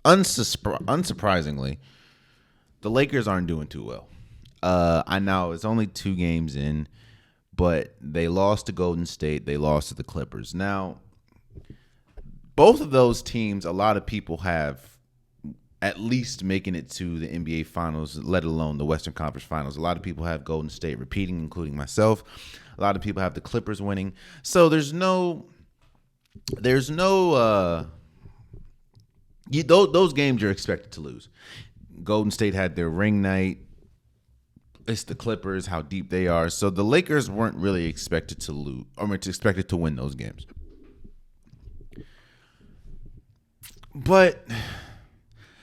unsurprisingly, the Lakers aren't doing too well. I know it's only 2 games in, but they lost to Golden State. They lost to the Clippers. Now, both of those teams, a lot of people have at least making it to the NBA Finals, let alone the Western Conference Finals. A lot of people have Golden State repeating, including myself. A lot of people have the Clippers winning. So those games you're expected to lose. Golden State had their ring night. It's the Clippers, how deep they are. So the Lakers weren't really expected to lose, or expected to win those games. But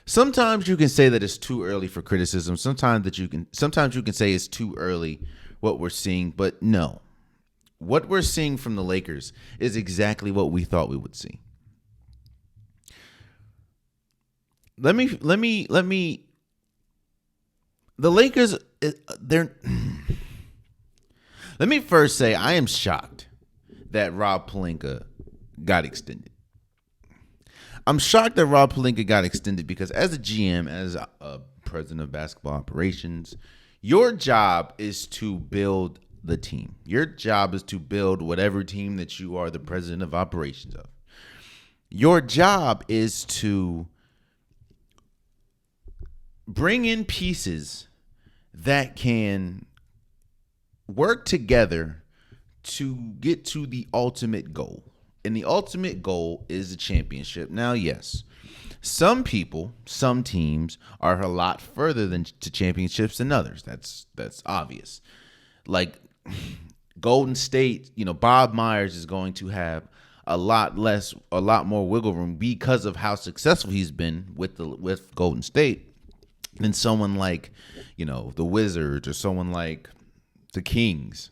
sometimes you can say that it's too early for criticism. Sometimes you can say it's too early what we're seeing, but no. What we're seeing from the Lakers is exactly what we thought we would see. Let me the Lakers, let me first say I am shocked that Rob Pelinka got extended. I'm shocked that Rob Pelinka got extended because as a GM, as a president of basketball operations, your job is to build the team. Your job is to build whatever team that you are the president of operations of. Your job is to bring in pieces that can work together to get to the ultimate goal. And the ultimate goal is the championship. Now, yes, some teams are a lot further to championships than others. That's obvious. Like Golden State, Bob Myers is going to have a lot more wiggle room because of how successful he's been with Golden State than someone like, the Wizards or someone like the Kings.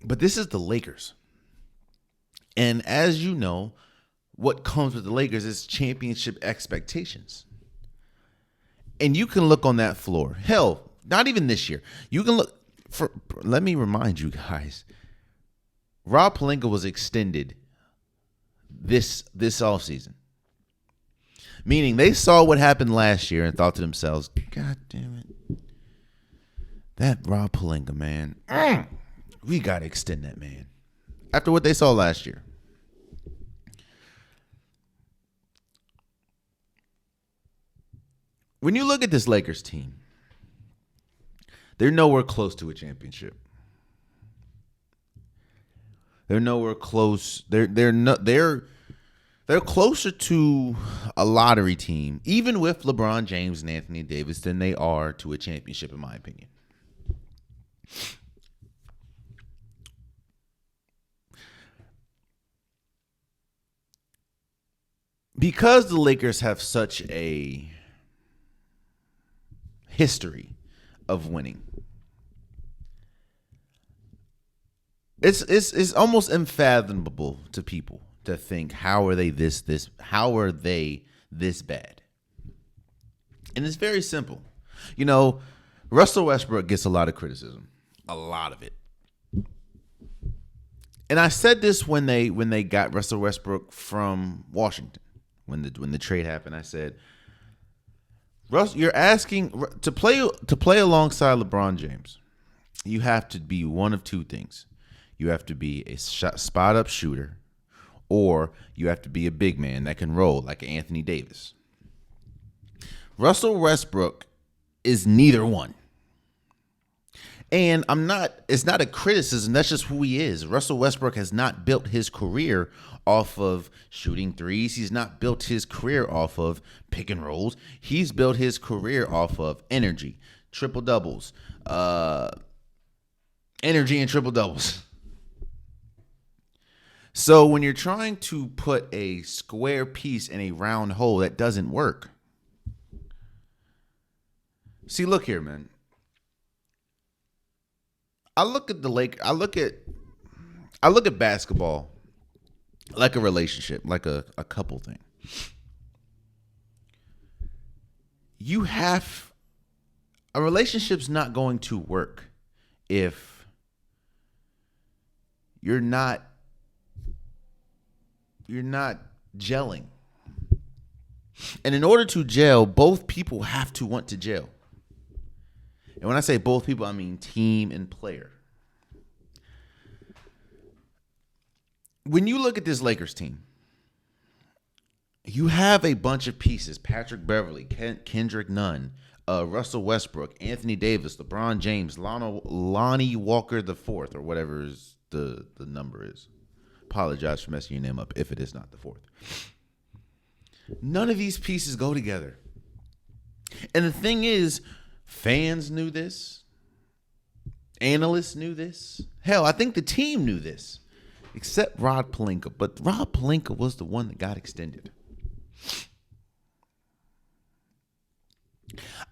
But this is the Lakers. And as you know, what comes with the Lakers is championship expectations. And you can look on that floor. Hell, not even this year. You can look let me remind you guys. Rob Pelinka was extended this offseason. Meaning they saw what happened last year and thought to themselves, God damn it. That Rob Pelinka, man. We got to extend that man. After what they saw last year. When you look at this Lakers team, they're nowhere close to a championship. They're nowhere close. They're closer to a lottery team, even with LeBron James and Anthony Davis, than they are to a championship, in my opinion. Because the Lakers have such a history of winning, it's almost unfathomable to people to think, how are they this bad? And it's very simple. Russell Westbrook gets a lot of criticism, a lot of it. And I said this when they got Russell Westbrook from Washington. When the trade happened, I said, Russ, you're asking to play alongside LeBron James. You have to be one of two things. You have to be a spot up shooter, or you have to be a big man that can roll like Anthony Davis. Russell Westbrook is neither one. And it's not a criticism. That's just who he is. Russell Westbrook has not built his career off of shooting threes. He's not built his career off of pick and rolls. He's built his career off of energy, triple doubles, energy and triple doubles. So when you're trying to put a square piece in a round hole, that doesn't work. See, look here, man. I look at basketball like a relationship, like a couple thing. A relationship's not going to work if you're not you're not gelling. And in order to gel, both people have to want to gel. And when I say both people, I mean team and player. When you look at this Lakers team, you have a bunch of pieces: Patrick Beverly, Kendrick Nunn, Russell Westbrook, Anthony Davis, LeBron James, Lonnie Walker the fourth, or whatever the number is. Apologize for messing your name up if it is not the fourth. None of these pieces go together. And the thing is, fans knew this. Analysts knew this. Hell, I think the team knew this. Except Rod Pelinka. But Rod Pelinka was the one that got extended.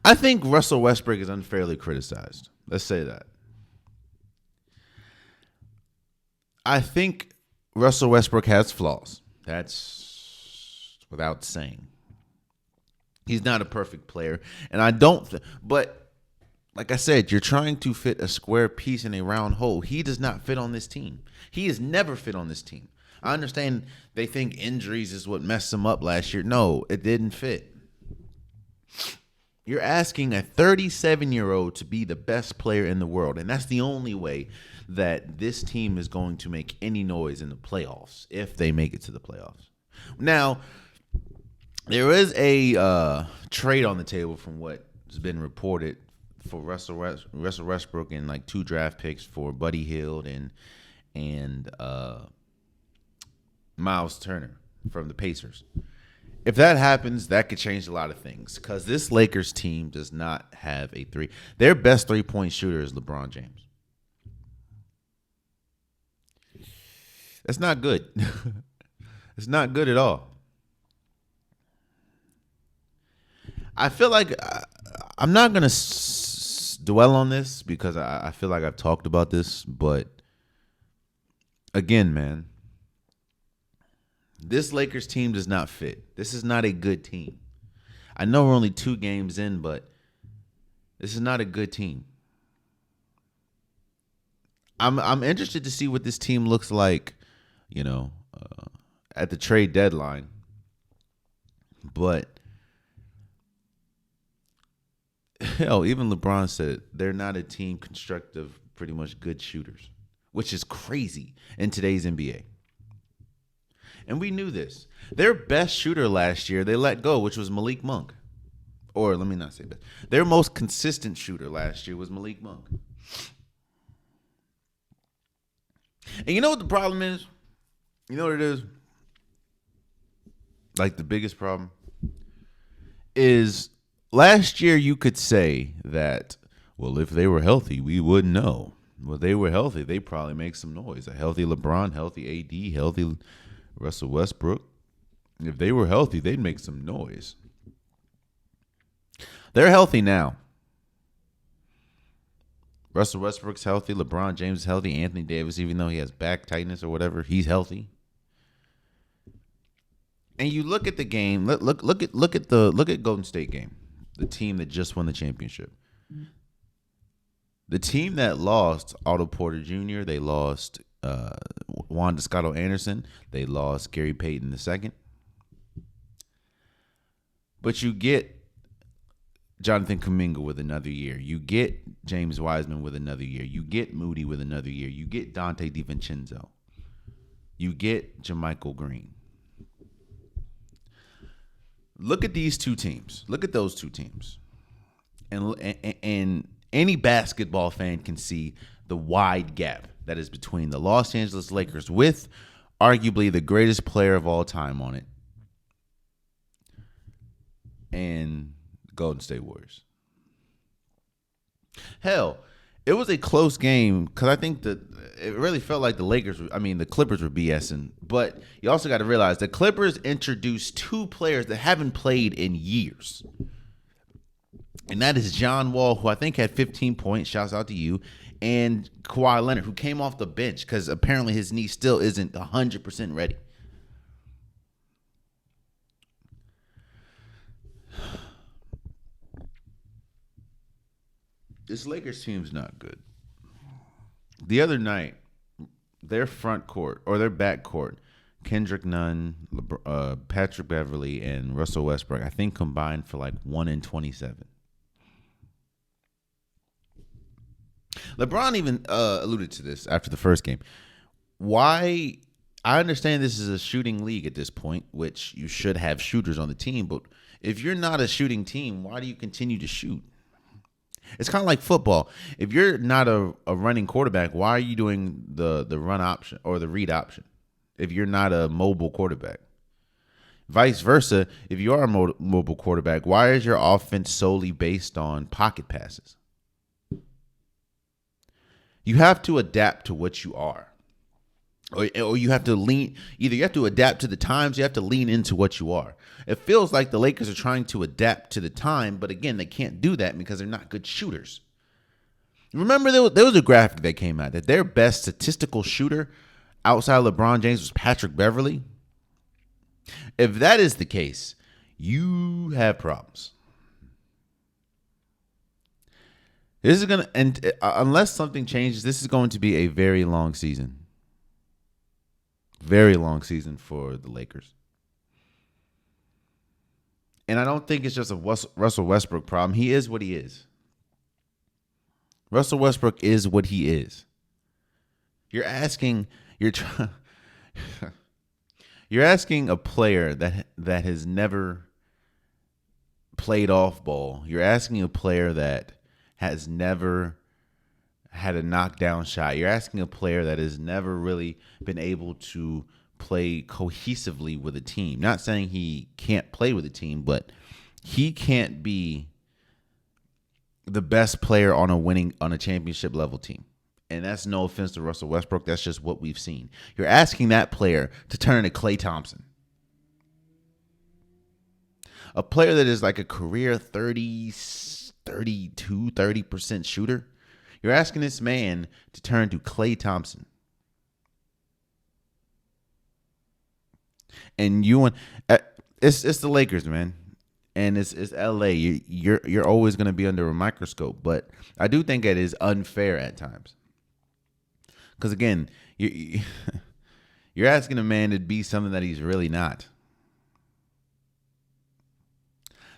I think Russell Westbrook is unfairly criticized. Let's say that. I think Russell Westbrook has flaws. That's without saying. He's not a perfect player. And I don't, but like I said, you're trying to fit a square piece in a round hole. He does not fit on this team. He has never fit on this team. I understand they think injuries is what messed him up last year. No, it didn't fit. You're asking a 37-year-old to be the best player in the world, and that's the only way that this team is going to make any noise in the playoffs, if they make it to the playoffs. Now, there is a trade on the table from what has been reported for Russell Westbrook and like 2 draft picks for Buddy Hield and Miles Turner from the Pacers. If that happens, that could change a lot of things because this Lakers team does not have a three. Their best 3-point shooter is LeBron James. That's not good. It's not good at all. I feel like I'm not going to dwell on this because I feel like I've talked about this. But again, man, this Lakers team does not fit. This is not a good team. I know we're only 2 games in, but this is not a good team. I'm interested to see what this team looks like, at the trade deadline. But hell, even LeBron said they're not a team constructed of pretty much good shooters, which is crazy in today's NBA. And we knew this. Their best shooter last year, they let go, which was Malik Monk. Or let me not say that. Their most consistent shooter last year was Malik Monk. And you know what the problem is? You know what it is? Like the biggest problem is last year you could say that, well, if they were healthy, we wouldn't know. Well, they were healthy. They probably make some noise. A healthy LeBron, healthy AD, healthy Russell Westbrook. If they were healthy, they'd make some noise. They're healthy now. Russell Westbrook's healthy. LeBron James is healthy. Anthony Davis, even though he has back tightness or whatever, he's healthy. And you look at the game. Look at Golden State game, the team that just won the championship. The team that lost Otto Porter Jr., they lost Juan Descato Anderson, they lost Gary Payton II. But you get Jonathan Kuminga with another year. You get James Wiseman with another year. You get Moody with another year. You get Dante DiVincenzo. You get JaMychal Green. Look at these 2 teams. Look at those 2 teams. And any basketball fan can see the wide gap that is between the Los Angeles Lakers with arguably the greatest player of all time on it and Golden State Warriors. Hell, it was a close game because I think that it really felt like the Clippers were BSing. But you also got to realize the Clippers introduced 2 players that haven't played in years. And that is John Wall, who I think had 15 points. Shouts out to you. And Kawhi Leonard, who came off the bench because apparently his knee still isn't 100% ready. This Lakers team's not good. The other night, their front court or their back court Kendrick Nunn, Patrick Beverly, and Russell Westbrook, I think combined for like 1-27. LeBron even alluded to this after the first game. Why? I understand this is a shooting league at this point, which you should have shooters on the team. But if you're not a shooting team, why do you continue to shoot? It's kind of like football. If you're not a running quarterback, why are you doing the run option or the read option? If you're not a mobile quarterback, vice versa. If you are a mobile quarterback, why is your offense solely based on pocket passes? You have to adapt to what you are. Or you have to lean, either you have to adapt to the times, you have to lean into what you are. It feels like the Lakers are trying to adapt to the time, but again, they can't do that because they're not good shooters. Remember, there was a graphic that came out that their best statistical shooter outside LeBron James was Patrick Beverly. If that is the case, you have problems. This is gonna, and unless something changes, this is going to be a very long season. Very long season for the Lakers. And I don't think it's just a Russell Westbrook problem. He is what he is. Russell Westbrook is what he is. You're asking a player that has never played off ball. You're asking a player that has never had a knockdown shot. You're asking a player that has never really been able to play cohesively with a team. Not saying he can't play with a team, but he can't be the best player on a championship level team. And that's no offense to Russell Westbrook. That's just what we've seen. You're asking that player to turn into Klay Thompson. A player that is like a career 30% shooter. You're asking this man to turn to Klay Thompson. And it's the Lakers, man. And it's LA. You're always going to be under a microscope, but I do think it is unfair at times. Cuz again, you're asking a man to be something that he's really not.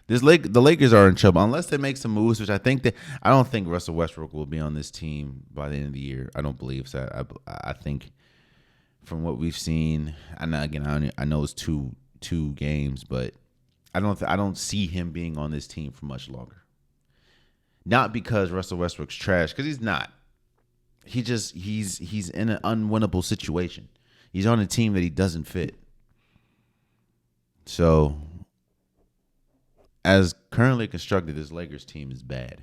The Lakers are in trouble unless they make some moves, which I don't think Russell Westbrook will be on this team by the end of the year. I don't believe so. I think from what we've seen, I know it's two games, but I don't see him being on this team for much longer. Not because Russell Westbrook's trash, because he's not. He's in an unwinnable situation. He's on a team that he doesn't fit. So, as currently constructed, this Lakers team is bad.